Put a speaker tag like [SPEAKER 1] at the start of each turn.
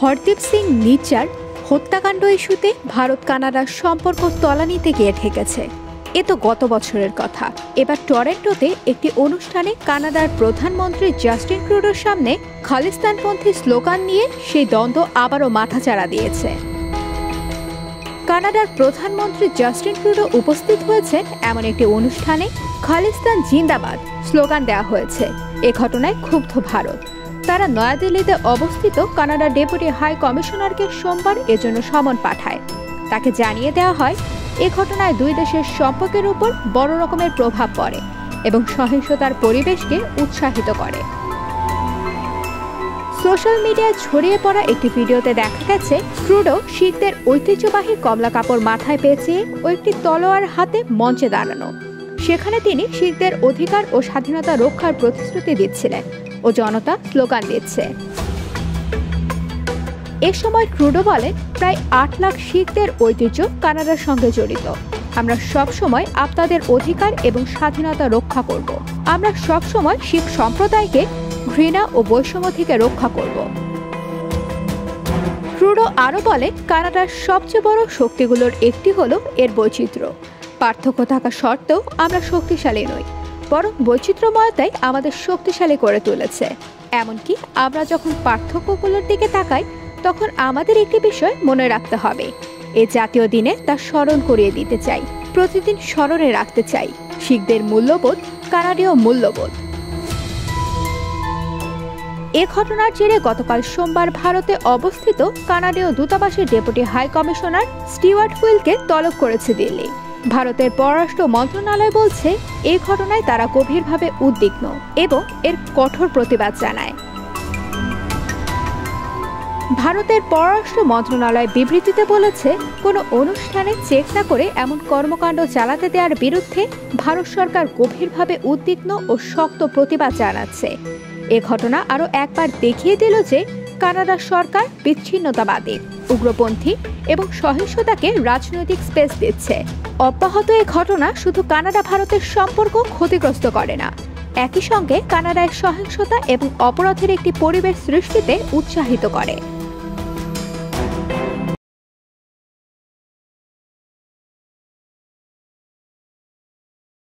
[SPEAKER 1] হরদীপ সিং নিজ্জার হত্যাকাণ্ড ইস্যুতে ভারত কানাডার সম্পর্ক তলানিতে গিয়ে ঠেকেছে। এ তো গত বছরের কথা। এবার টরন্টোতে একটি অনুষ্ঠানে কানাডার প্রধানমন্ত্রী জাস্টিন ট্রুডোর সামনে খালিস্তানপন্থী স্লোগান নিয়ে সেই দ্বন্দ্ব আবারও মাথাচাড়া দিয়েছে। কানাডার প্রধানমন্ত্রী জাস্টিন ট্রুডো উপস্থিত হয়েছেন এমন একটি অনুষ্ঠানে খালিস্তান জিন্দাবাদ স্লোগান দেওয়া হয়েছে। এ ঘটনায় ক্ষুব্ধ ভারত। তারা নয়াদিল্লিতে অবস্থিত কানাডার ডেপুটি হাই কমিশনারকে সোমবার এজন্য সমন পাঠায়। তাকে জানিয়ে দেওয়া হয় এ ঘটনায় দুই দেশের সম্পর্কের উপর বড় রকমের প্রভাব পড়ে এবং সহিংসতার পরিবেশকে উৎসাহিত করে। সোশ্যাল মিডিয়ায় ছড়িয়ে পড়া একটি ভিডিওতে দেখা গেছে ট্রুডো শিখদের ঐতিহ্যবাহী কমলা কাপড় মাথায় পেঁচিয়ে ও একটি তলোয়ার হাতে মঞ্চে দাঁড়ানো। সেখানে তিনি শিখদের অধিকার ও স্বাধীনতা রক্ষার প্রতিশ্রুতি দিচ্ছিলেন ও জনতা স্লোগান দিচ্ছে। এ সময় ট্রুডো বলেন, প্রায় ৮ লাখ শিখদের ঐতিহ্য কানাডার সঙ্গে জড়িত। আমরা সব সময় আপনাদের অধিকার এবং স্বাধীনতা রক্ষা করব। আমরা সব সময় শিখ সম্প্রদায়কে ঘৃণা ও বৈষম্য থেকে রক্ষা করব। ট্রুডো আরও বলে, কানাডার সবচেয়ে বড় শক্তিগুলোর একটি হলো এর বৈচিত্র্য। পার্থক্য থাকা সত্ত্বেও আমরা শক্তিশালী নই, বরং বৈচিত্র্যময়তাই আমাদের শক্তিশালী করে তুলেছে। এমনকি আমরা যখন পার্থক্যগুলোর দিকে তাকাই তখন আমাদের একটি বিষয় মনে রাখতে হবে। এই জাতীয় দিনে তা স্মরণ করিয়ে দিতে চাই, প্রতিদিন স্মরণে রাখতে চাই শিখদের মূল্যবোধ, কানাডীয় মূল্যবোধ। এ ঘটনার জেরে গতকাল সোমবার ভারতে অবস্থিত কানাডীয় দূতাবাসের ডেপুটি হাই কমিশনার স্টিওয়ার্ট হুইলকে তলব করেছে দিল্লি। ভারতের পররাষ্ট্র মন্ত্রণালয় বলছে, এই ঘটনায় তারা গভীরভাবে উদ্বিগ্ন এবং এর কঠোর প্রতিবাদ জানায়। ভারতের পররাষ্ট্র মন্ত্রণালয় বিবৃতিতে বলেছে, কোনো অনুষ্ঠানে চেক না করে এমন কর্মকাণ্ড চালাতে দেওয়ার বিরুদ্ধে ভারত সরকার গভীরভাবে উদ্বিগ্ন ও শক্ত প্রতিবাদ জানাচ্ছে। এ ঘটনা আরও একবার দেখিয়ে দিল যে কানাডা সরকার বিচ্ছিন্নতাবাদী, উগ্রপন্থী এবং সহিংসতাকে রাজনৈতিক স্পেস দিচ্ছে। অব্যাহত এ ঘটনা শুধু কানাডা ভারতের সম্পর্ক ক্ষতিগ্রস্ত করে না, একই সঙ্গে কানাডায় সহিংসতা এবং অপরাধের একটি পরিবেশ সৃষ্টিতে উৎসাহিত করে।